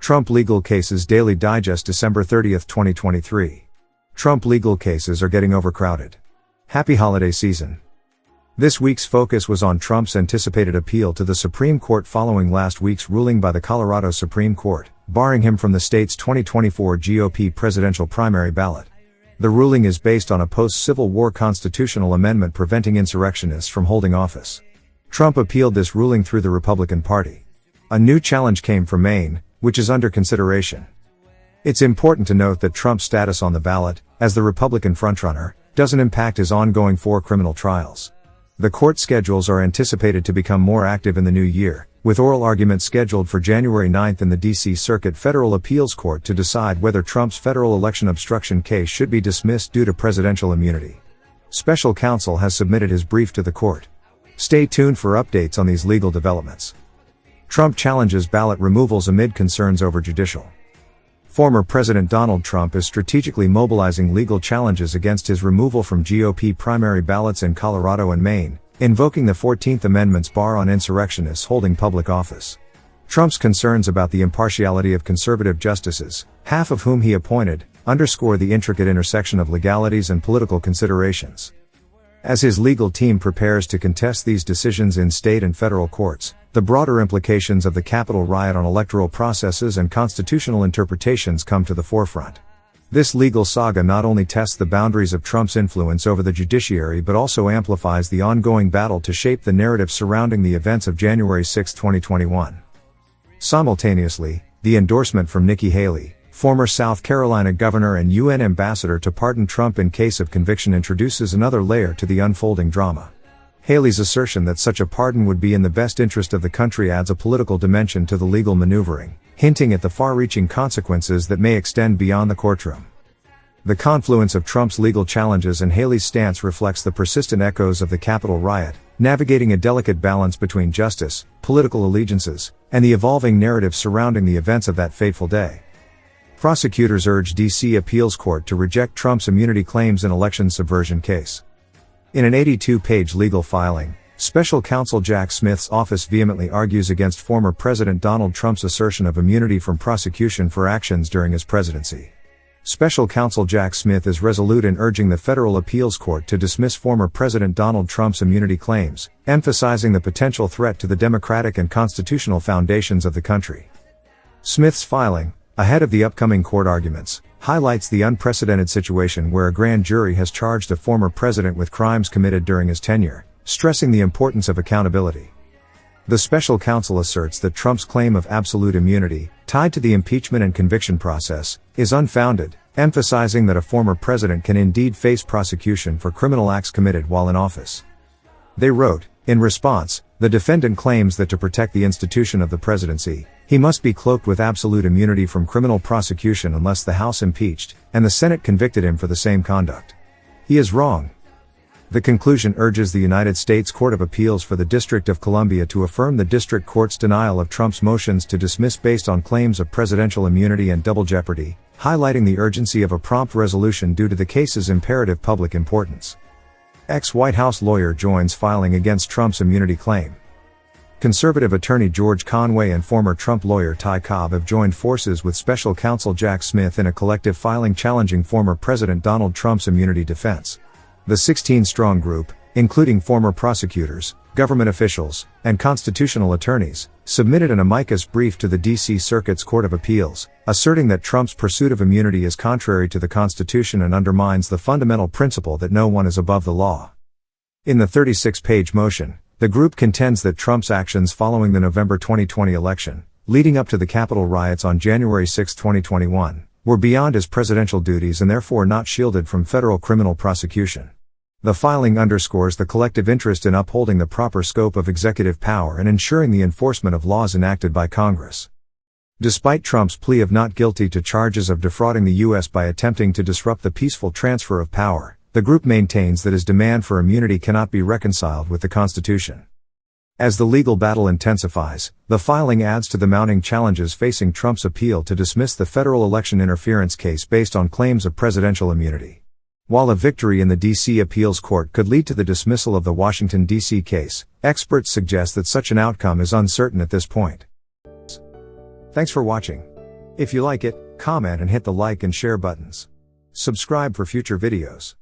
Trump Legal Cases Daily Digest December 30, 2023. Trump legal cases are getting overcrowded. Happy holiday season. This week's focus was on Trump's anticipated appeal to the Supreme Court following last week's ruling by the Colorado Supreme Court, barring him from the state's 2024 GOP presidential primary ballot. The ruling is based on a post-Civil War constitutional amendment preventing insurrectionists from holding office. Trump appealed this ruling through the Republican Party. A new challenge came from Maine, which is under consideration. It's important to note that Trump's status on the ballot, as the Republican frontrunner, doesn't impact his ongoing 4 criminal trials. The court schedules are anticipated to become more active in the new year, with oral arguments scheduled for January 9 in the D.C. Circuit Federal Appeals Court to decide whether Trump's federal election obstruction case should be dismissed due to presidential immunity. Special counsel has submitted his brief to the court. Stay tuned for updates on these legal developments. Trump challenges ballot removals amid concerns over judicial. Former President Donald Trump is strategically mobilizing legal challenges against his removal from GOP primary ballots in Colorado and Maine, invoking the 14th Amendment's bar on insurrectionists holding public office. Trump's concerns about the impartiality of conservative justices, half of whom he appointed, underscore the intricate intersection of legalities and political considerations. As his legal team prepares to contest these decisions in state and federal courts, the broader implications of the Capitol riot on electoral processes and constitutional interpretations come to the forefront. This legal saga not only tests the boundaries of Trump's influence over the judiciary but also amplifies the ongoing battle to shape the narrative surrounding the events of January 6, 2021. Simultaneously, the endorsement from Nikki Haley, former South Carolina governor and UN ambassador to pardon Trump in case of conviction, introduces another layer to the unfolding drama. Haley's assertion that such a pardon would be in the best interest of the country adds a political dimension to the legal maneuvering, hinting at the far-reaching consequences that may extend beyond the courtroom. The confluence of Trump's legal challenges and Haley's stance reflects the persistent echoes of the Capitol riot, navigating a delicate balance between justice, political allegiances, and the evolving narrative surrounding the events of that fateful day. Prosecutors urge D.C. Appeals Court to reject Trump's immunity claims in election subversion case. In an 82-page legal filing, Special Counsel Jack Smith's office vehemently argues against former President Donald Trump's assertion of immunity from prosecution for actions during his presidency. Special Counsel Jack Smith is resolute in urging the Federal Appeals Court to dismiss former President Donald Trump's immunity claims, emphasizing the potential threat to the democratic and constitutional foundations of the country. Smith's filing, ahead of the upcoming court arguments, highlights the unprecedented situation where a grand jury has charged a former president with crimes committed during his tenure, stressing the importance of accountability. The special counsel asserts that Trump's claim of absolute immunity, tied to the impeachment and conviction process, is unfounded, emphasizing that a former president can indeed face prosecution for criminal acts committed while in office. They wrote, in response, the defendant claims that to protect the institution of the presidency, he must be cloaked with absolute immunity from criminal prosecution unless the House impeached, and the Senate convicted him for the same conduct. He is wrong. The conclusion urges the United States Court of Appeals for the District of Columbia to affirm the district court's denial of Trump's motions to dismiss based on claims of presidential immunity and double jeopardy, highlighting the urgency of a prompt resolution due to the case's imperative public importance. Ex-White House lawyer joins filing against Trump's immunity claim. Conservative attorney George Conway and former Trump lawyer Ty Cobb have joined forces with special counsel Jack Smith in a collective filing challenging former President Donald Trump's immunity defense. The 16-strong group, including former prosecutors, government officials, and constitutional attorneys, submitted an amicus brief to the D.C. Circuit's Court of Appeals, asserting that Trump's pursuit of immunity is contrary to the Constitution and undermines the fundamental principle that no one is above the law. In the 36-page motion, the group contends that Trump's actions following the November 2020 election, leading up to the Capitol riots on January 6, 2021, were beyond his presidential duties and therefore not shielded from federal criminal prosecution. The filing underscores the collective interest in upholding the proper scope of executive power and ensuring the enforcement of laws enacted by Congress. Despite Trump's plea of not guilty to charges of defrauding the U.S. by attempting to disrupt the peaceful transfer of power, the group maintains that his demand for immunity cannot be reconciled with the Constitution. As the legal battle intensifies, the filing adds to the mounting challenges facing Trump's appeal to dismiss the federal election interference case based on claims of presidential immunity. While a victory in the D.C. Appeals Court could lead to the dismissal of the Washington, D.C. case, experts suggest that such an outcome is uncertain at this point. Thanks for watching. If you like it, comment and hit the like and share buttons. Subscribe for future videos.